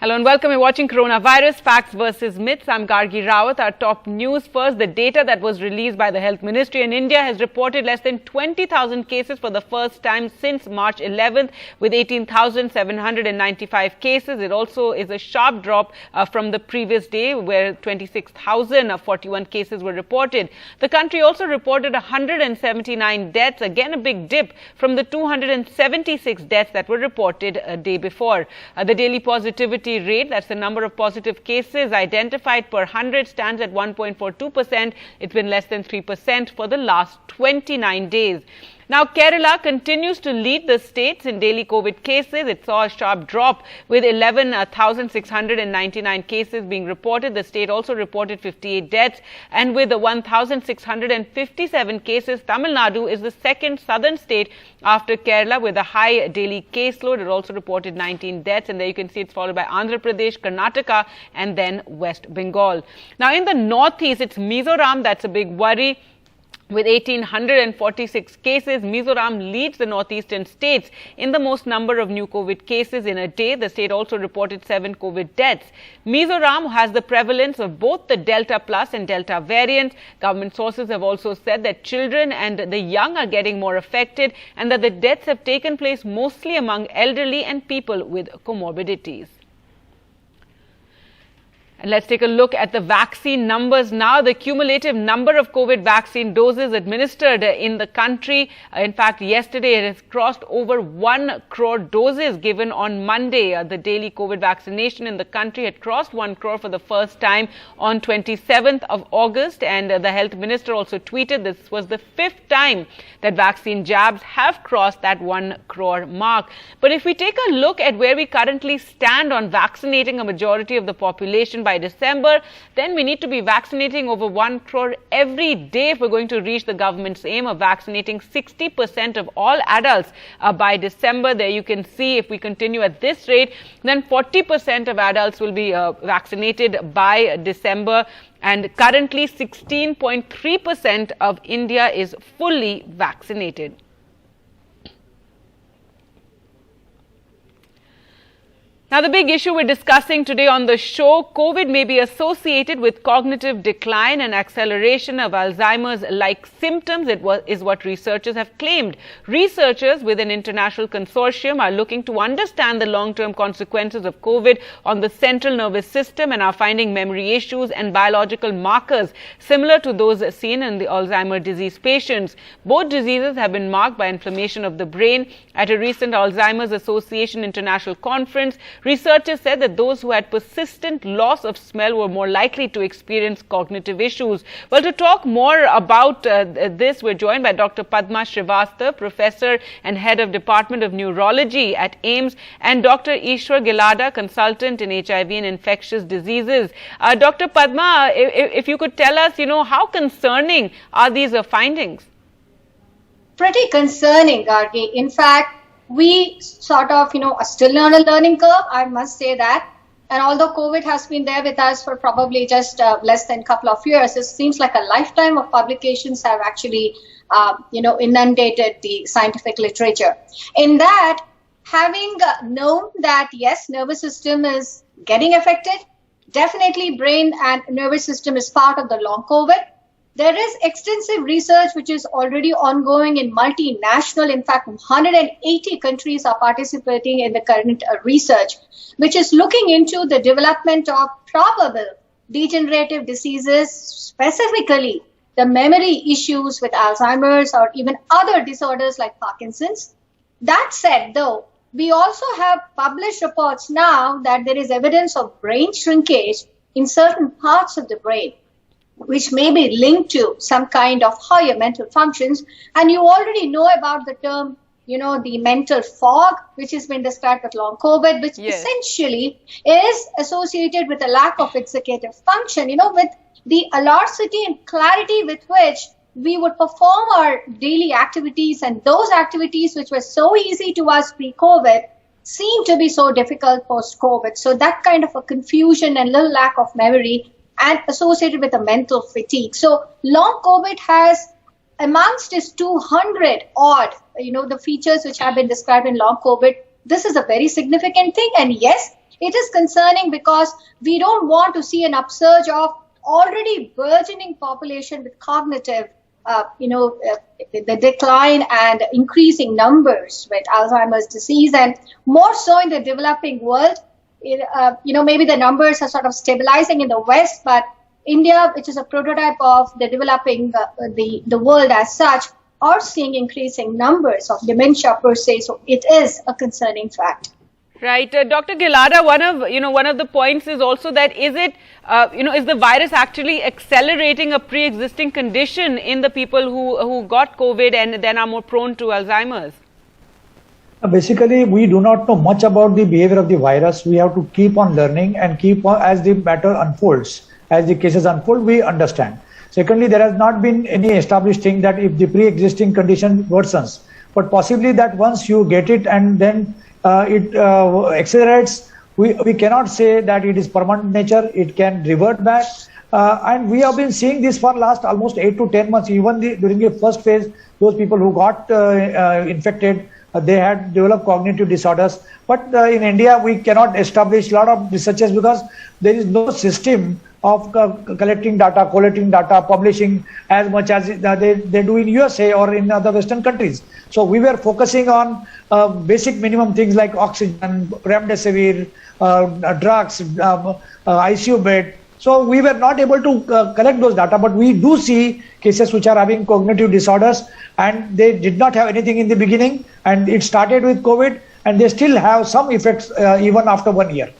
Hello and welcome. You're watching Coronavirus Facts versus Myths. I'm Gargi Rawat. Our top news first. The data that was released by the Health Ministry in India has reported less than 20,000 cases for the first time since March 11th, with 18,795 cases. It also is a sharp drop from the previous day, where 26,041 cases were reported. The country also reported 179 deaths, again a big dip from the 276 deaths that were reported a day before. The daily positivity rate, that's the number of positive cases identified per 100, stands at 1.42%. It's been less than 3% for the last 29 days. Now, Kerala continues to lead the states in daily COVID cases. It saw a sharp drop with 11,699 cases being reported. The state also reported 58 deaths. And with 1,657 cases, Tamil Nadu is the second southern state after Kerala with a high daily caseload. It also reported 19 deaths. And there you can see it's followed by Andhra Pradesh, Karnataka, and then West Bengal. Now, in the northeast, it's Mizoram that's a big worry. With 1,846 cases, Mizoram leads the northeastern states in the most number of new COVID cases in a day. The state also reported 7 COVID deaths. Mizoram has the prevalence of both the Delta Plus and Delta variants. Government sources have also said that children and the young are getting more affected and that the deaths have taken place mostly among elderly and people with comorbidities. And let's take a look at the vaccine numbers now. The cumulative number of COVID vaccine doses administered in the country, in fact, yesterday it has crossed over 1 crore doses given on Monday. The daily COVID vaccination in the country had crossed 1 crore for the first time on 27th of August. And the health minister also tweeted this was the 5th time that vaccine jabs have crossed that 1 crore mark. But if we take a look at where we currently stand on vaccinating a majority of the population by December, then we need to be vaccinating over 1 crore every day if we're going to reach the government's aim of vaccinating 60% of all adults by December. There you can see if we continue at this rate, then 40% of adults will be vaccinated by December. And currently 16.3% of India is fully vaccinated. Now, the big issue we're discussing today on the show, COVID may be associated with cognitive decline and acceleration of Alzheimer's-like symptoms. Is what researchers have claimed. Researchers with an international consortium are looking to understand the long-term consequences of COVID on the central nervous system and are finding memory issues and biological markers similar to those seen in the Alzheimer's disease patients. Both diseases have been marked by inflammation of the brain. At a recent Alzheimer's Association International Conference, researchers said that those who had persistent loss of smell were more likely to experience cognitive issues. Well, to talk more about this, we're joined by Dr. Padma Srivastava, Professor and Head of Department of Neurology at AIIMS, and Dr. Ishwar Gilada, Consultant in HIV and Infectious Diseases. Dr. Padma, if you could tell us, how concerning are these findings? Pretty concerning, Gargi. In fact, we sort of, are still on a learning curve, I must say that. And although COVID has been there with us for probably just less than a couple of years, it seems like a lifetime of publications have actually, inundated the scientific literature. In that, having known that, yes, nervous system is getting affected, definitely brain and nervous system is part of the long COVID. There is extensive research which is already ongoing in multinational. In fact, 180 countries are participating in the current research, which is looking into the development of probable degenerative diseases, specifically the memory issues with Alzheimer's or even other disorders like Parkinson's. That said, though, we also have published reports now that there is evidence of brain shrinkage in certain parts of the brain, which may be linked to some kind of higher mental functions. And you already know about the term, the mental fog, which has been described with long COVID, which essentially is associated with a lack of executive function, with the alertity and clarity with which we would perform our daily activities, and those activities which were so easy to us pre-COVID seem to be so difficult post-COVID. So that kind of a confusion and little lack of memory and associated with a mental fatigue. So long COVID has amongst its 200 odd, the features which have been described in long COVID. This is a very significant thing. And yes, it is concerning because we don't want to see an upsurge of already burgeoning population with cognitive, the decline and increasing numbers with Alzheimer's disease, and more so in the developing world. Maybe the numbers are sort of stabilizing in the West, but India, which is a prototype of the developing the world as such, are seeing increasing numbers of dementia per se. So it is a concerning fact. Right, Dr. Gilada, one of the points is also that is the virus actually accelerating a pre-existing condition in the people who got COVID and then are more prone to Alzheimer's? Basically, we do not know much about the behavior of the virus. We have to keep on learning and keep on as the matter unfolds. As the cases unfold, we understand. Secondly, there has not been any established thing that if the pre-existing condition worsens, but possibly that once you get it and then it accelerates, we cannot say that it is permanent nature. It can revert back. And we have been seeing this for last almost 8 to 10 months. Even during the first phase, those people who got infected, they had developed cognitive disorders. But in India, we cannot establish a lot of researches because there is no system of collecting data, collating data, publishing as much as they do in USA or in other Western countries. So we were focusing on basic minimum things like oxygen, remdesivir, drugs, ICU bed. So we were not able to collect those data, but we do see cases which are having cognitive disorders, and they did not have anything in the beginning, and it started with COVID, and they still have some effects even after 1 year.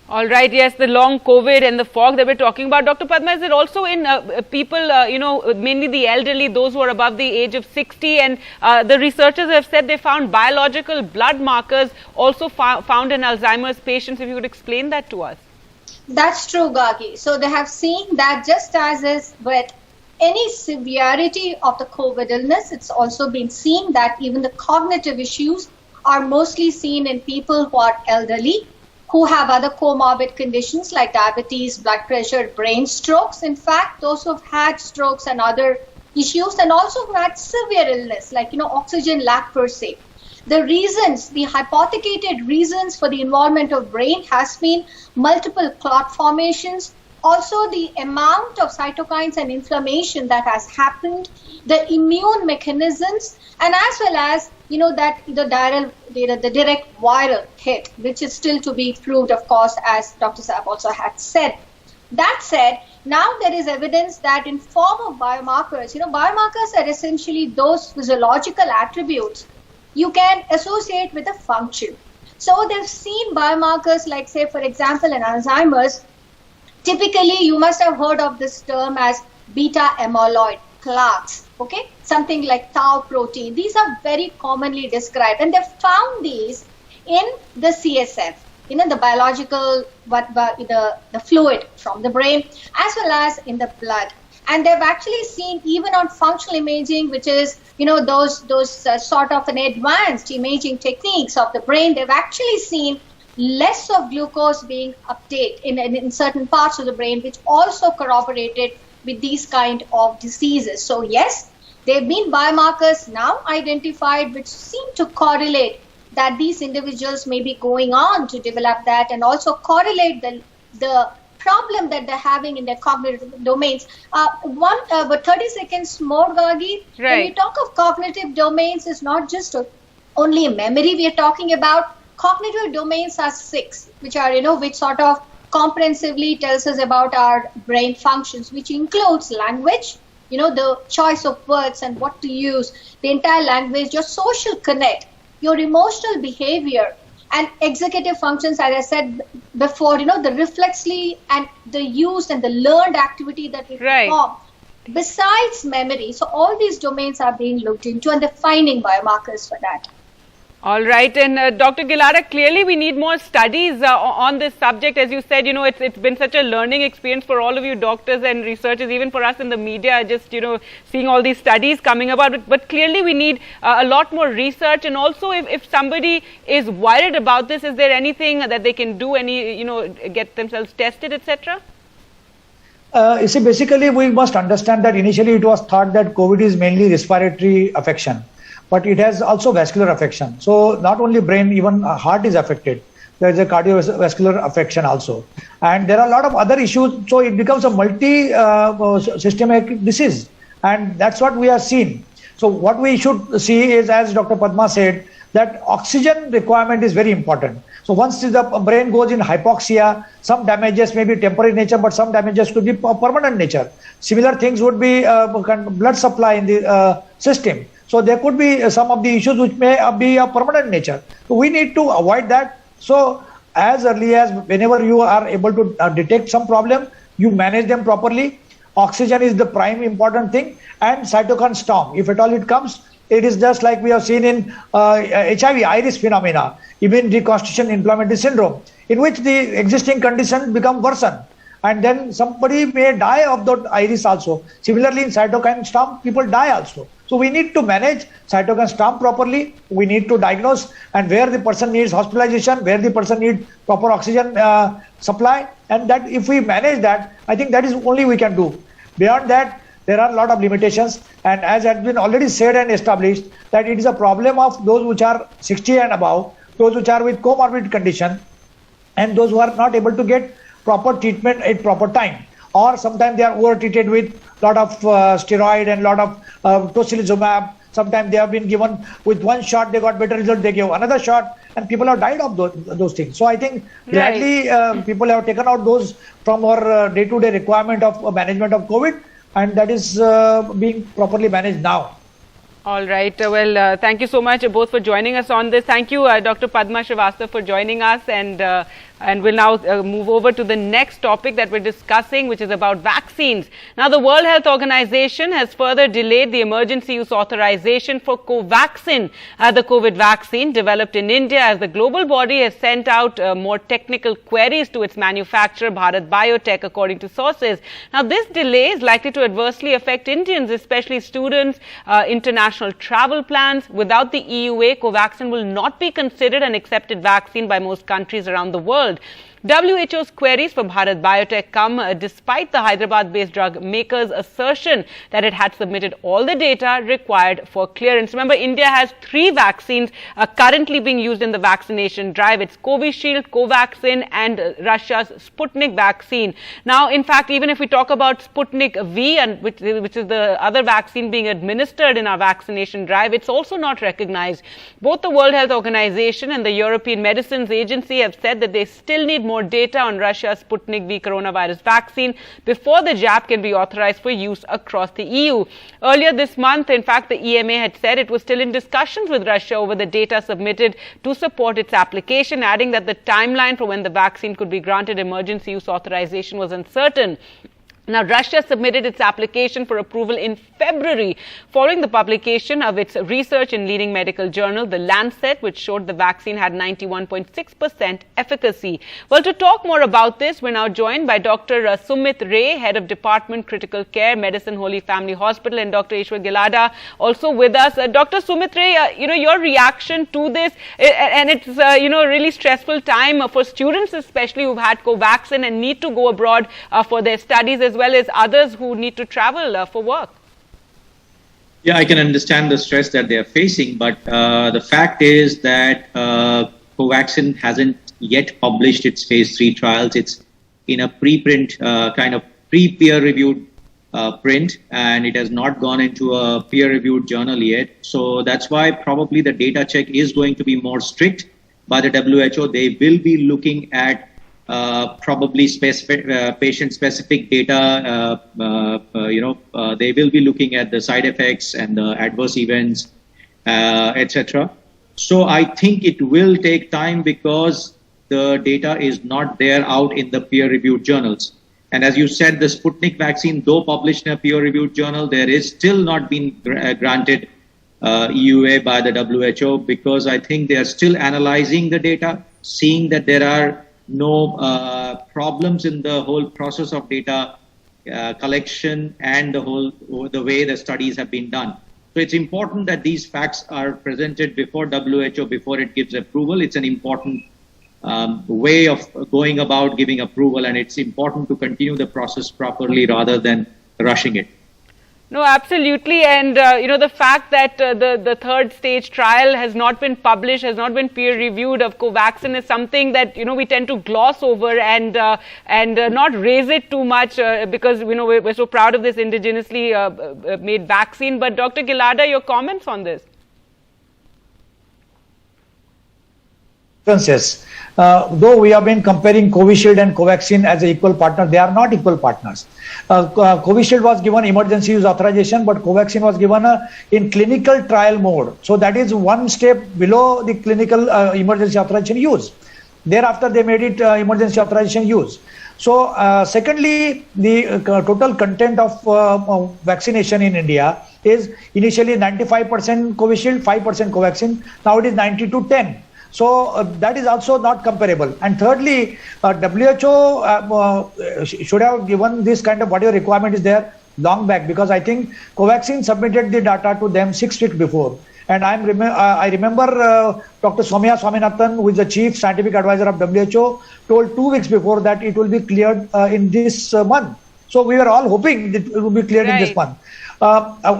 All right, yes, the long COVID and the fog that we're talking about. Dr. Padma, is it also in people, mainly the elderly, those who are above the age of 60? And the researchers have said they found biological blood markers also found in Alzheimer's patients. If you could explain that to us. That's true, Gagi. So they have seen that just as is with any severity of the COVID illness, it's also been seen that even the cognitive issues are mostly seen in people who are elderly, who have other comorbid conditions like diabetes, blood pressure, brain strokes. In fact, those who have had strokes and other issues, and also who had severe illness like, oxygen lack per se. The reasons, the hypothecated reasons for the involvement of brain has been multiple clot formations, also the amount of cytokines and inflammation that has happened, the immune mechanisms, and as well as that the direct viral hit, which is still to be proved, of course, as Dr. Saab also had said. That said, now there is evidence that in form of biomarkers, biomarkers are essentially those physiological attributes you can associate with a function. So they've seen biomarkers like, say, for example, in Alzheimer's, typically you must have heard of this term as beta amyloid plaques, okay? Something like tau protein. These are very commonly described, and they've found these in the CSF, the biological, the fluid from the brain, as well as in the blood. And they've actually seen even on functional imaging, which is, those sort of an advanced imaging techniques of the brain, they've actually seen less of glucose being uptake in certain parts of the brain, which also corroborated with these kind of diseases. So yes, there have been biomarkers now identified which seem to correlate that these individuals may be going on to develop that, and also correlate the problem that they're having in their cognitive domains. But 30 seconds more, Gagi. Right. When we talk of cognitive domains, it's not just only a memory we are talking about. Cognitive domains are 6, which are, which sort of comprehensively tells us about our brain functions, which includes language, the choice of words and what to use, the entire language, your social connect, your emotional behavior, and executive functions, as I said before, the reflexly and the use and the learned activity that we perform. Besides memory, so all these domains are being looked into, and they're finding biomarkers for that. All right, and Dr. Gilada, clearly we need more studies on this subject. As you said, it's been such a learning experience for all of you doctors and researchers, even for us in the media, just, seeing all these studies coming about. But clearly we need a lot more research. And also, if somebody is worried about this, is there anything that they can do, get themselves tested, etc.? You see, basically, we must understand that initially it was thought that COVID is mainly respiratory affection, but it has also vascular affection. So not only brain, even heart is affected. there is a cardiovascular affection also. And there are a lot of other issues. So it becomes a multi-systemic disease. And that's what we are seeing. So what we should see is, as Dr. Padma said, that oxygen requirement is very important. So once the brain goes in hypoxia, some damages may be temporary nature, but some damages could be permanent nature. Similar things would be blood supply in the system. So there could be some of the issues which may be of permanent nature. So we need to avoid that. So as early as whenever you are able to detect some problem, you manage them properly. Oxygen is the prime important thing, and cytokine storm. If at all it comes, it is just like we have seen in HIV, iris phenomena, immune reconstitution inflammatory syndrome, in which the existing conditions become worsened. And then somebody may die of that iris also. Similarly, in cytokine storm, people die also. So we need to manage cytokine storm properly. We need to diagnose, and where the person needs hospitalization, where the person needs proper oxygen supply. And that if we manage that, I think that is only we can do. Beyond that, there are a lot of limitations. And as has been already said and established, that it is a problem of those which are 60 and above, those which are with comorbid condition, and those who are not able to get proper treatment at proper time, or sometimes they are over treated with lot of steroid and lot of tocilizumab. Sometimes they have been given with one shot, they got better result, they give another shot, and people have died of those things. So I think gladly people have taken out those from our day-to-day requirement of management of COVID, and that is being properly managed now. All right. Well, thank you so much both for joining us on this. Thank you, Dr. Padma Srivastava, for joining us. And we'll now move over to the next topic that we're discussing, which is about vaccines. Now, the World Health Organization has further delayed the emergency use authorization for Covaxin, the COVID vaccine developed in India, as the global body has sent out more technical queries to its manufacturer, Bharat Biotech, according to sources. Now, this delay is likely to adversely affect Indians, especially students, international travel plans. Without the EUA, Covaxin will not be considered an accepted vaccine by most countries around the world. WHO's queries for Bharat Biotech come despite the Hyderabad-based drug maker's assertion that it had submitted all the data required for clearance. Remember, India has 3 vaccines currently being used in the vaccination drive. It's Covishield, Covaxin, and Russia's Sputnik vaccine. Now, in fact, even if we talk about Sputnik V, and which is the other vaccine being administered in our vaccination drive, it's also not recognized. Both the World Health Organization and the European Medicines Agency have said that they still need more data on Russia's Sputnik V coronavirus vaccine before the jab can be authorized for use across the EU. Earlier this month, in fact, the EMA had said it was still in discussions with Russia over the data submitted to support its application, adding that the timeline for when the vaccine could be granted emergency use authorization was uncertain. Now, Russia submitted its application for approval in February, following the publication of its research in leading medical journal, The Lancet, which showed the vaccine had 91.6% efficacy. Well, to talk more about this, we're now joined by Dr. Sumit Ray, Head of Department Critical Care, Medicine Holy Family Hospital, and Dr. Ishwar Gilada, also with us. Dr. Sumit Ray, your reaction to this, and it's, really stressful time for students, especially who've had Covaxin and need to go abroad for their studies, as well as others who need to travel for work. Yeah, I can understand the stress that they are facing, but the fact is that Covaxin hasn't yet published its phase 3 trials. It's in a preprint, kind of pre-peer-reviewed print, and it has not gone into a peer-reviewed journal yet. So that's why probably the data check is going to be more strict by the WHO. They will be looking at probably specific patient-specific data. They will be looking at the side effects and the adverse events, etc. So I think it will take time because the data is not there out in the peer-reviewed journals. And as you said, the Sputnik vaccine, though published in a peer-reviewed journal, there is still not been granted EUA by the WHO, because I think they are still analyzing the data, seeing that there are no problems in the whole process of data collection and the way the studies have been done. So it's important that these facts are presented before WHO, before it gives approval. It's an important way of going about giving approval, and it's important to continue the process properly rather than rushing it. No, absolutely. And, the fact that the third stage trial has not been published, has not been peer reviewed of Covaxin is something that, we tend to gloss over and not raise it too much because, we're so proud of this indigenously made vaccine. But Dr. Gilada, your comments on this? Yes. Though we have been comparing Covishield and Covaxin as an equal partner, they are not equal partners. Covishield was given emergency use authorization, but Covaxin was given in clinical trial mode. So that is one step below the clinical emergency authorization use. Thereafter, they made it emergency authorization use. So, secondly, the total content of vaccination in India is initially 95% Covishield, 5% Covaxin. Now it is 90 to 10. So that is also not comparable. And thirdly, WHO should have given this kind of whatever requirement is there long back, because I think Covaxin submitted the data to them 6 weeks before. And I remember Dr. Soumya Swaminathan, who is the chief scientific advisor of WHO, told 2 weeks before that it will be cleared in this month. So we were all hoping that it will be cleared in this month.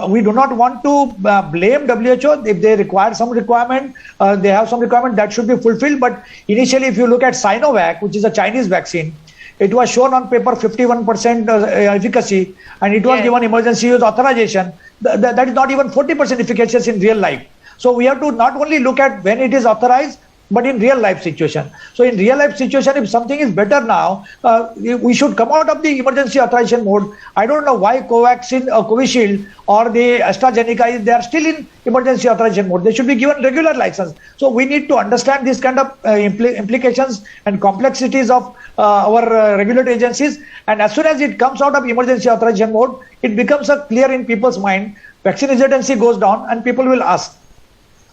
We do not want to blame WHO. If they require some requirement, they have some requirement that should be fulfilled. But initially, if you look at Sinovac, which is a Chinese vaccine, it was shown on paper 51% efficacy, and it was given emergency use authorization. That is not even 40% efficacious in real life. So we have to not only look at when it is authorized, but in real life situation. So in real life situation, if something is better now, we should come out of the emergency authorization mode. I don't know why Covaxin or Covishield or the AstraZeneca, they are still in emergency authorization mode. They should be given regular license. So we need to understand this kind of implications and complexities of our regulatory agencies. And as soon as it comes out of emergency authorization mode, it becomes clear in people's mind. Vaccine hesitancy goes down and people will ask.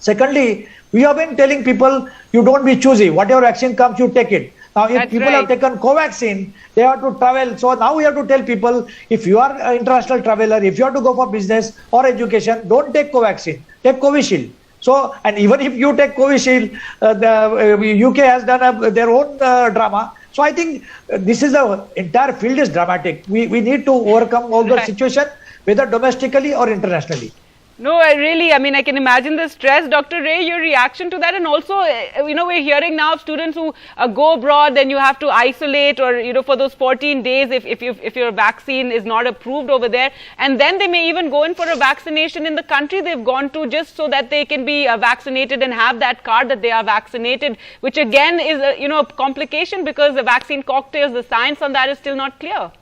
Secondly, we have been telling people, you don't be choosy. Whatever vaccine comes, you take it. Now, if people have taken Covaxin, they have to travel. So now we have to tell people, if you are an international traveler, if you have to go for business or education, don't take Covaxin. Take Covishield. So, and even if you take Covishield, the UK has done their own drama. So I think this is the entire field is dramatic. We need to overcome all the situation, whether domestically or internationally. No, I can imagine the stress. Dr. Ray, your reaction to that, and also, we're hearing now of students who go abroad, then you have to isolate, or, for those 14 days if your vaccine is not approved over there, and then they may even go in for a vaccination in the country they've gone to just so that they can be vaccinated and have that card that they are vaccinated, which again is, a complication because the vaccine cocktails, the science on that is still not clear.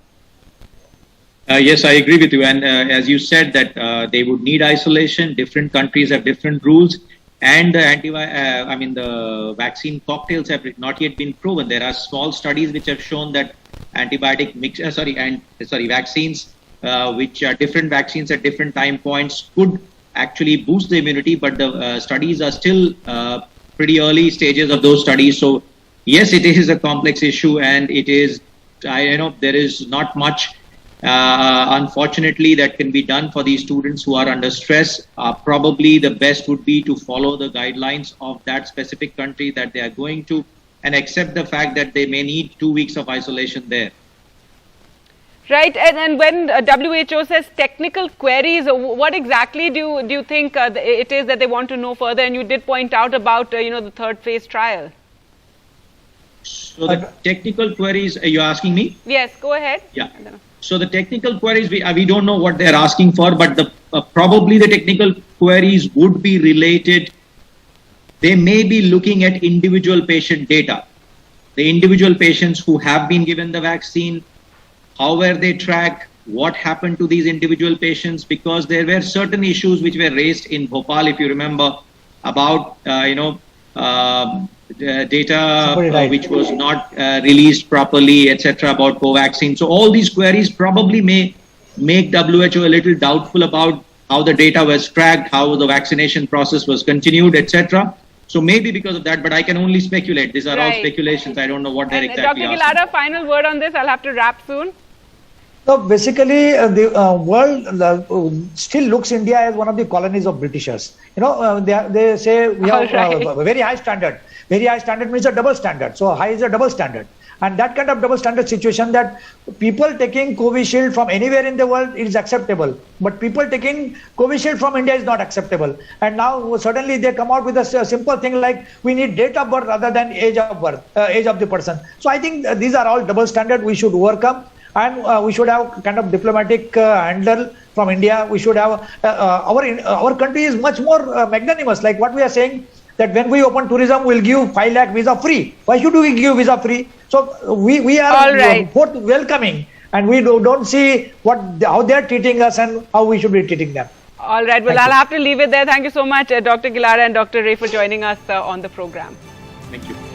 Yes, I agree with you. And as you said that they would need isolation. Different countries have different rules, and the vaccine cocktails have not yet been proven. There are small studies which have shown that vaccines, which are different vaccines at different time points, could actually boost the immunity. But the studies are still pretty early stages of those studies. So yes, it is a complex issue, and it is. There is not much. Unfortunately, that can be done for these students who are under stress. Probably the best would be to follow the guidelines of that specific country that they are going to and accept the fact that they may need 2 weeks of isolation there. Right, and when WHO says technical queries, what exactly do you think it is that they want to know further? And you did point out about the third phase trial. So the technical queries, are you asking me? Yes, go ahead. Yeah. So the technical queries, we don't know what they're asking for, but probably the technical queries would be related. They may be looking at individual patient data. The individual patients who have been given the vaccine, how were they tracked, what happened to these individual patients, because there were certain issues which were raised in Bhopal, if you remember, about, data which was not released properly, etc., about Covaxin. So all these queries probably may make WHO a little doubtful about how the data was tracked, how the vaccination process was continued, etc. So maybe because of that, but I can only speculate. These are all speculations. I don't know what they're exactly asking. Dr. Gilada, final word on this. I'll have to wrap soon. So basically, the world still looks India as one of the colonies of Britishers. They say we have a very high standard. Very high standard means a double standard. So high is a double standard. And that kind of double standard situation, that people taking Covishield from anywhere in the world is acceptable, but people taking Covishield from India is not acceptable. And now suddenly they come out with a simple thing like we need date of birth rather than age of birth, age of the person. So I think these are all double standard we should overcome, and we should have kind of diplomatic handle from India. We should have our country is much more magnanimous, like what we are saying, that when we open tourism, we'll give 5 lakh visa free. Why should we give visa free? So we are both welcoming, and we don't see how they are treating us and how we should be treating them. All right. Well, I'll have to leave it there. Thank you so much, Dr. Gilara and Dr. Ray, for joining us on the program. Thank you.